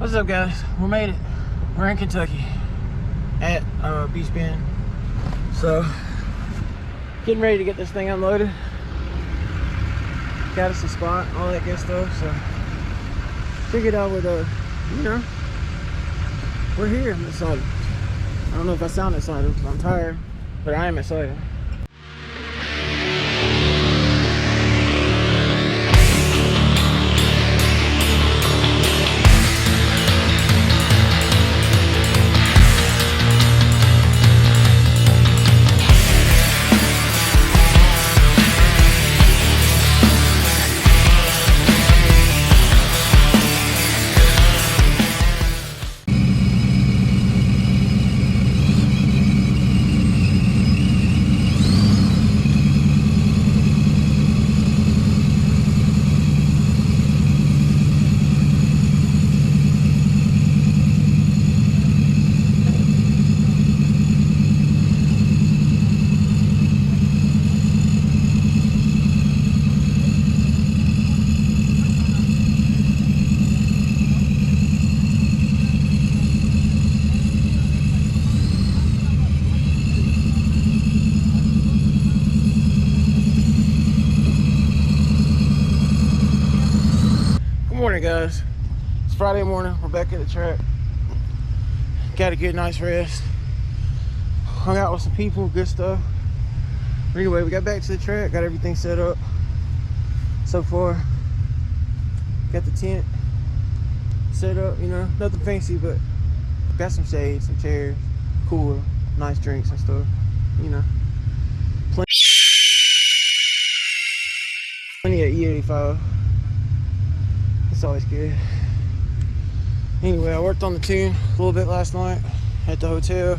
What's up, guys? We made it. We're in Kentucky at Beach Bend. So, getting ready to get this thing unloaded. Got us a spot, all that good stuff. So, figured I would, you know, we're here. I'm excited. I don't know if I sound excited. I'm tired, but I am excited. Morning, guys. It's Friday morning. We're back at the track. Got a good night's rest. Hung out with some people, good stuff. But anyway, we got back to the track, got everything set up so far. Got the tent set up, you know, nothing fancy, but got some shades, some chairs, cooler, nice drinks and stuff, you know. Plenty of E85. It's always good. Anyway, I worked on the tune a little bit last night at the hotel.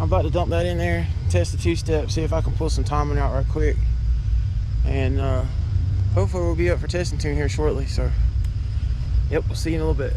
I'm about to dump that in there, test the two-step, see if I can pull some timing out right quick. And hopefully we'll be up for testing tune here shortly. So, yep, we'll see you in a little bit.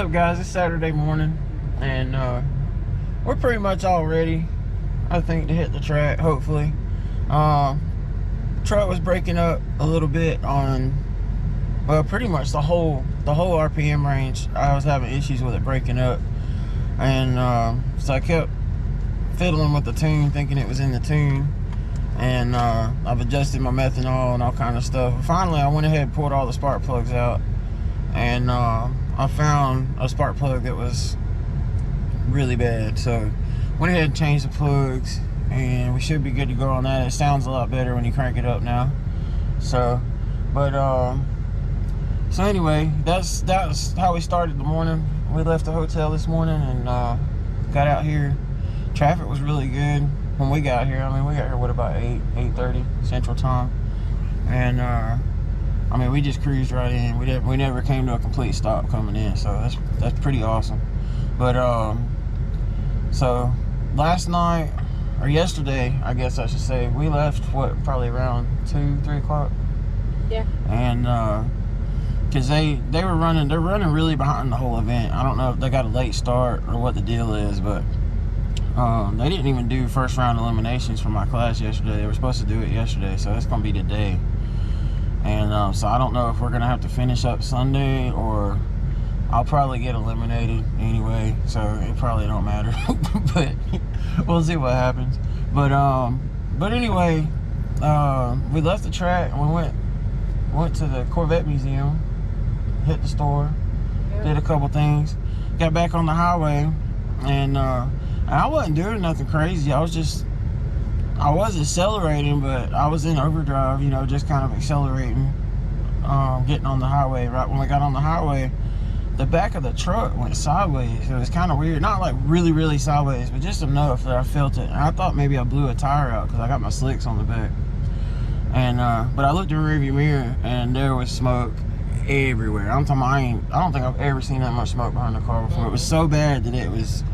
up, guys? It's Saturday morning, and we're pretty much all ready, I think, to hit the track, hopefully. Truck was breaking up a little bit on, well, pretty much the whole RPM range. I was having issues with it breaking up, and so I kept fiddling with the tune, thinking it was in the tune, and I've adjusted my methanol and all kind of stuff. Finally, I went ahead and pulled all the spark plugs out, and I found a spark plug that was really bad, so went ahead and changed the plugs, and we should be good to go on that. It sounds a lot better when you crank it up now. So, but so anyway, that's how we started the morning. We left the hotel this morning and got out here. Traffic was really good when we got here. I mean, we got here, what, about 8:30 Central Time, and I mean, we just cruised right in. We never came to a complete stop coming in, so that's pretty awesome. But so last night, or yesterday, I guess I should say, we left, what, probably around 2-3 o'clock. Yeah. And because they're running really behind the whole event. I don't know if they got a late start or what the deal is, but they didn't even do first round eliminations for my class yesterday. They were supposed to do it yesterday, so it's gonna be today. And so I don't know if we're gonna have to finish up Sunday, or I'll probably get eliminated anyway, so it probably don't matter. But we'll see what happens. But anyway, we left the track and we went to the Corvette Museum, hit the store, did a couple things, got back on the highway, and I wasn't doing nothing crazy. I was accelerating, but I was in overdrive, you know, just kind of accelerating, getting on the highway. Right when we got on the highway, the back of the truck went sideways. It was kind of weird. Not like really, really sideways, but just enough that I felt it. And I thought maybe I blew a tire out because I got my slicks on the back. And but I looked in the rearview mirror and there was smoke everywhere. I'm talking, I don't think I've ever seen that much smoke behind the car before. It was so bad that it was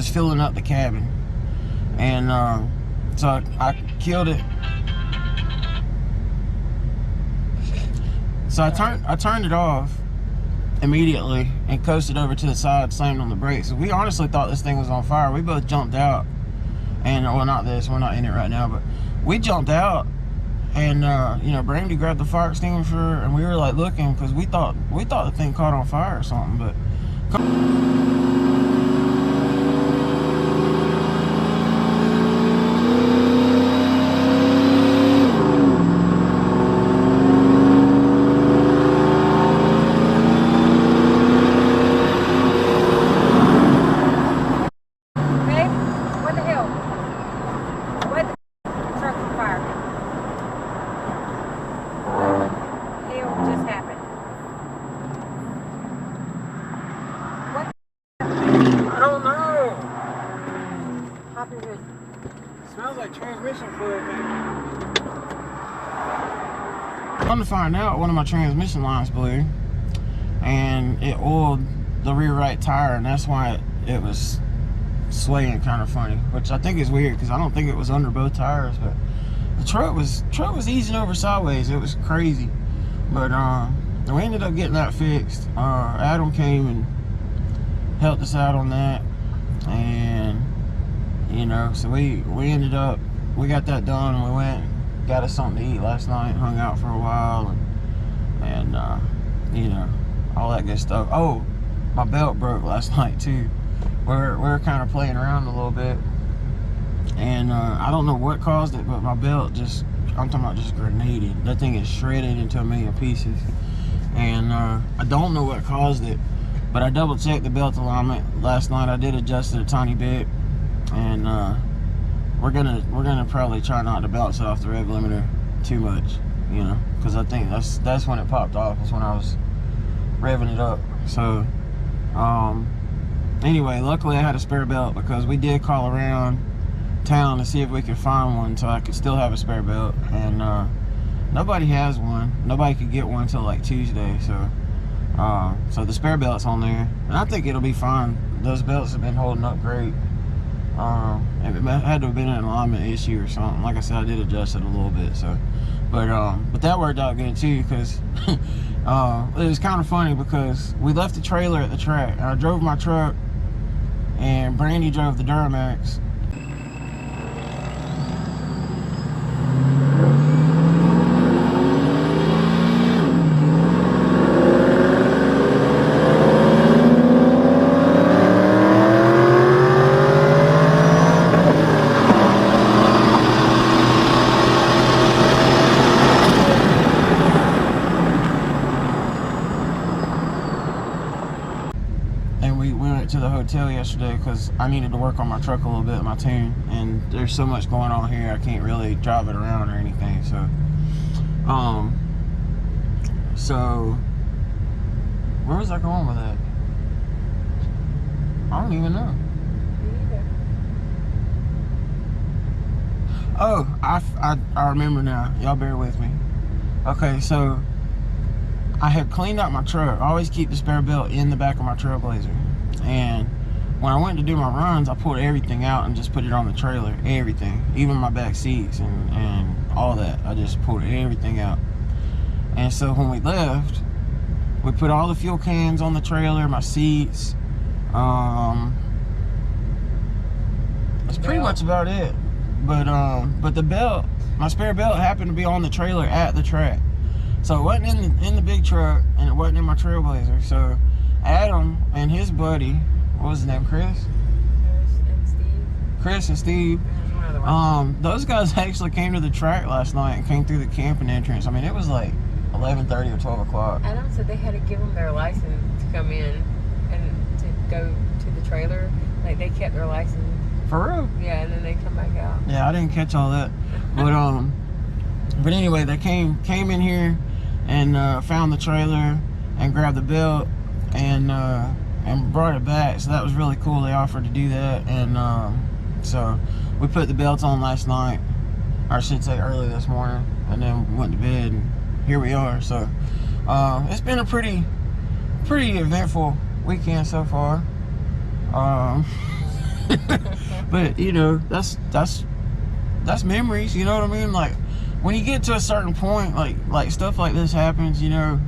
filling up the cabin. And so I killed it. So I turned it off immediately and coasted over to the side, slammed on the brakes. We honestly thought this thing was on fire. We both jumped out, and well, not this, we're not in it right now, but we jumped out, and you know, Brandy grabbed the fire extinguisher, and we were like looking because we thought the thing caught on fire or something. But smells like transmission fluid, maybe. Come to find out, one of my transmission lines blew, and it oiled the rear right tire, and that's why it was swaying kind of funny, which I think is weird because I don't think it was under both tires. But the truck was easing over sideways. It was crazy. But we ended up getting that fixed. Adam came and helped us out on that, and you know, so we got that done, and we went and got us something to eat last night, hung out for a while, and you know, all that good stuff. Oh, my belt broke last night too. We're kind of playing around a little bit, and I don't know what caused it, but my belt just, I'm talking about just grenaded. That thing is shredded into a million pieces, and I don't know what caused it, but I double checked the belt alignment last night. I did adjust it a tiny bit, and we're gonna probably try not to bounce it off the rev limiter too much, you know, because I think that's when it popped off, was when I was revving it up. So anyway, luckily I had a spare belt, because we did call around town to see if we could find one so I could still have a spare belt, and nobody has one. Nobody could get one until like Tuesday. So so the spare belt's on there, and I think it'll be fine. Those belts have been holding up great. It had to have been an alignment issue or something. Like I said, I did adjust it a little bit. So, but that worked out good too, because It was kind of funny because we left the trailer at the track, and I drove my truck, and Brandy drove the Duramax. To the hotel yesterday because I needed to work on my truck a little bit, my tune, and there's so much going on here I can't really drive it around or anything. So where was I going with that? I don't even know. Me either. Oh, I remember now. Y'all bear with me. Okay, so I had cleaned out my truck. I always keep the spare belt in the back of my Trailblazer. And when I went to do my runs, I pulled everything out and just put it on the trailer. Everything. Even my back seats and all that. I just pulled everything out. And so when we left, we put all the fuel cans on the trailer, my seats. That's pretty much about it. But the belt, my spare belt happened to be on the trailer at the track. So it wasn't in the big truck, and it wasn't in my Trailblazer. So Adam and his buddy, what was his name, Chris and Steve, those guys actually came to the track last night and came through the camping entrance. I mean, it was like 11:30 or 12 o'clock. Adam said they had to give them their license to come in and to go to the trailer. Like, they kept their license. For real? Yeah, and then they come back out. Yeah, I didn't catch all that. But anyway, they came in here and found the trailer and grabbed the belt and brought it back. So that was really cool. They offered to do that, and so we put the belts on last night, or I should say early this morning, and then went to bed, and here we are. So it's been a pretty eventful weekend so far. But you know, that's memories, you know what I mean? Like, when you get to a certain point, like stuff like this happens, you know.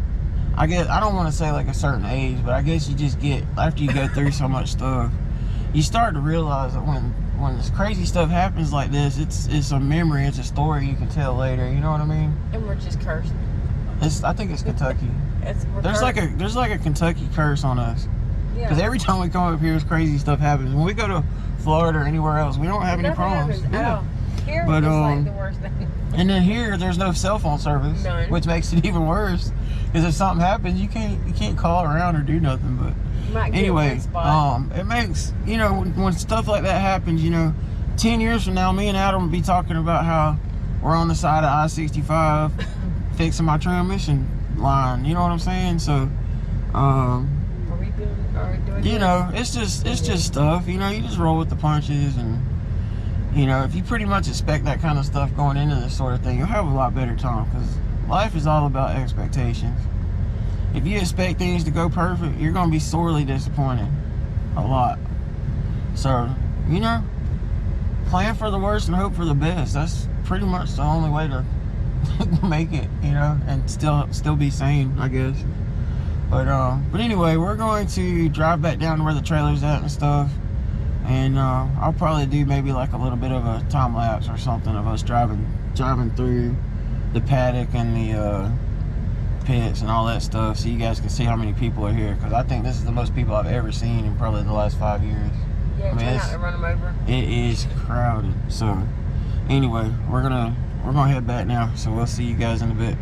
I guess, I don't want to say like a certain age, but I guess you just get, after you go through so much stuff, you start to realize that when this crazy stuff happens like this, it's a memory, it's a story you can tell later, you know what I mean? And we're just cursed. I think it's Kentucky. There's like a Kentucky curse on us. Yeah. Because every time we come up here, crazy stuff happens. When we go to Florida or anywhere else, we don't have any problems. Yeah. Here But, it's like the worst thing. And then here, there's no cell phone service, None. which makes it even worse. Because if something happens, you can't call around or do nothing. But You might get anyway, one spot. it makes, you know, when stuff like that happens, you know, 10 years from now, me and Adam will be talking about how we're on the side of I-65 fixing my transmission line. You know what I'm saying? So, Are we doing you know, it's just stuff. You know, you just roll with the punches, and you know, if you pretty much expect that kind of stuff going into this sort of thing, you'll have a lot better time, because life is all about expectations. If you expect things to go perfect, you're going to be sorely disappointed. A lot. So, you know, plan for the worst and hope for the best. That's pretty much the only way to make it, you know, and still be sane, I guess. But anyway, we're going to drive back down to where the trailer's at and stuff. And I'll probably do maybe like a little bit of a time lapse or something of us driving through the paddock and the pits and all that stuff, so you guys can see how many people are here. Because I think this is the most people I've ever seen in probably the last 5 years. Yeah, try not to run them over. It is crowded. So anyway, we're gonna head back now. So we'll see you guys in a bit.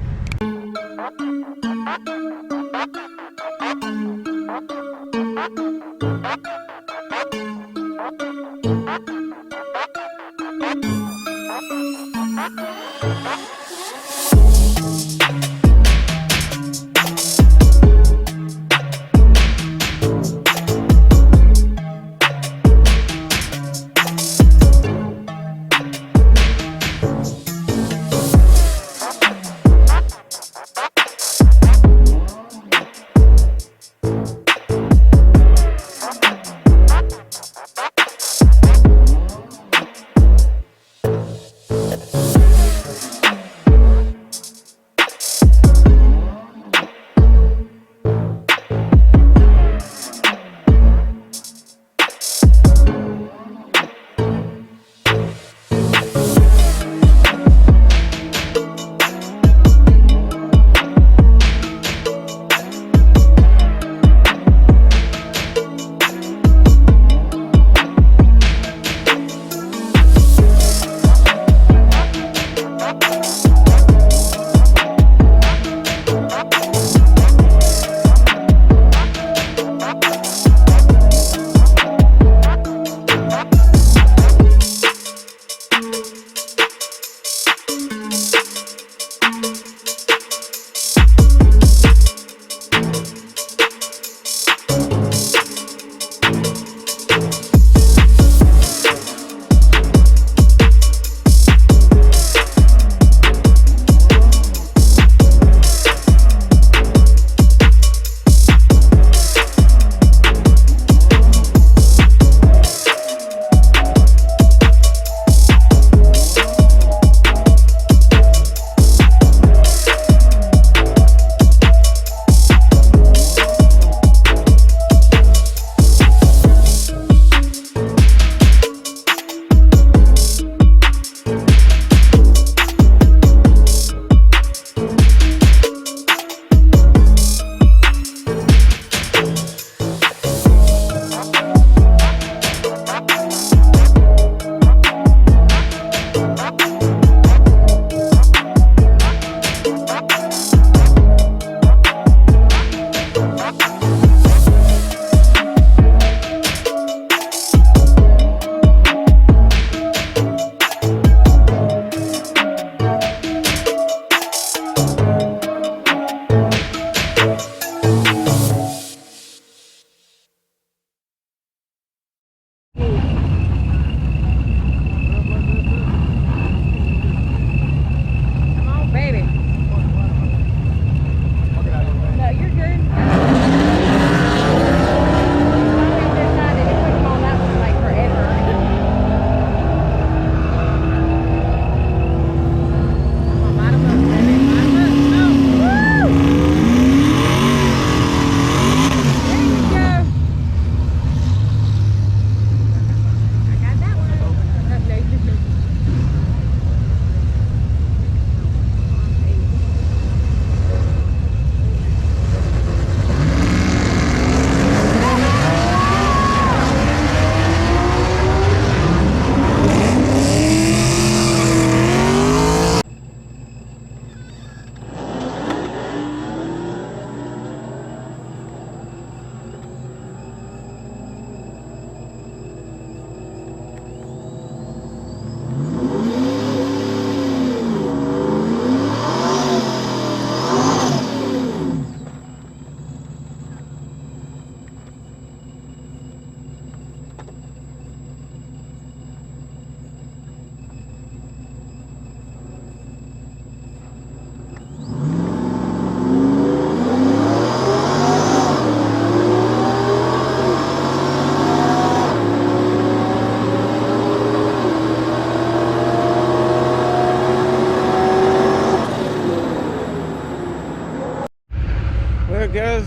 Alright guys,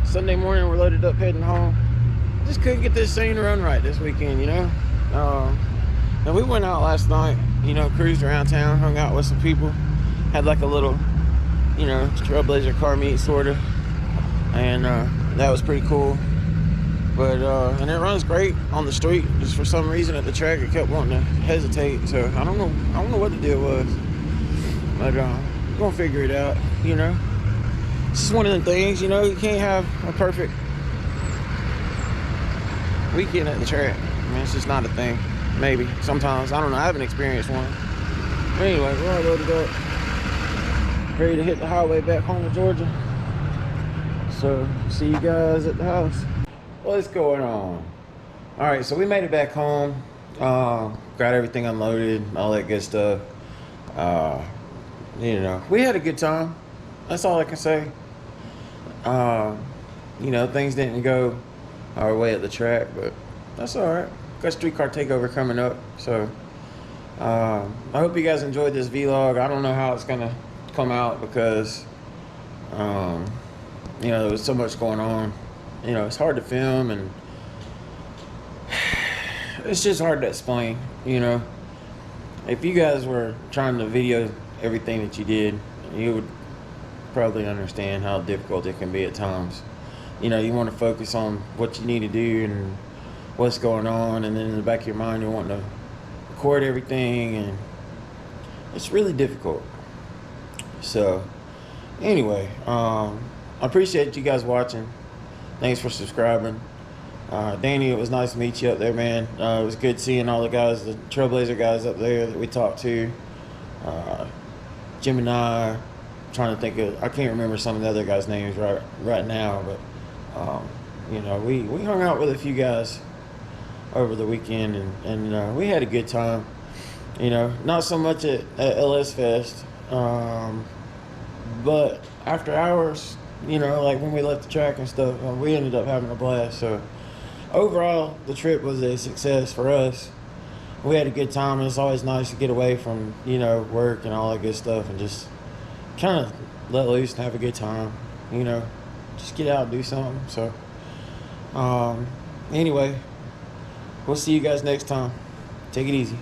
Sunday morning, we're loaded up heading home. Just couldn't get this scene run right this weekend, you know. Now we went out last night, you know, cruised around town, hung out with some people, had like a little, you know, trailblazer car meet sort of, and that was pretty cool. But and it runs great on the street. Just for some reason at the track it kept wanting to hesitate. So I don't know what the deal was, but we're gonna figure it out, you know. It's just one of them things, you know. You can't have a perfect weekend at the track. I mean, it's just not a thing. Maybe sometimes, I don't know. I haven't experienced one. But anyway, we're all loaded up, ready to hit the highway back home to Georgia. So see you guys at the house. What's going on? All right, so we made it back home. Got everything unloaded, all that good stuff. You know, we had a good time. That's all I can say. You know, things didn't go our way at the track, but that's all right. Got streetcar takeover coming up, so I hope you guys enjoyed this vlog. I don't know how it's gonna come out because you know, there was so much going on. You know, it's hard to film and it's just hard to explain, you know. If you guys were trying to video everything that you did, you would probably understand how difficult it can be at times. You know, you want to focus on what you need to do and what's going on, and then in the back of your mind you want to record everything, and it's really difficult. So anyway, I appreciate you guys watching. Thanks for subscribing. Danny, it was nice to meet you up there, man. It was good seeing all the guys, the Trailblazer guys up there that we talked to. Jim and I, trying to think of, I can't remember some of the other guys' names right now, but you know, we hung out with a few guys over the weekend, and we had a good time. You know, not so much at LS Fest, but after hours, you know, like when we left the track and stuff, we ended up having a blast. So overall, the trip was a success for us. We had a good time, and it's always nice to get away from, you know, work and all that good stuff and just kind of let loose and have a good time, you know, just get out and do something. So anyway, we'll see you guys next time. Take it easy.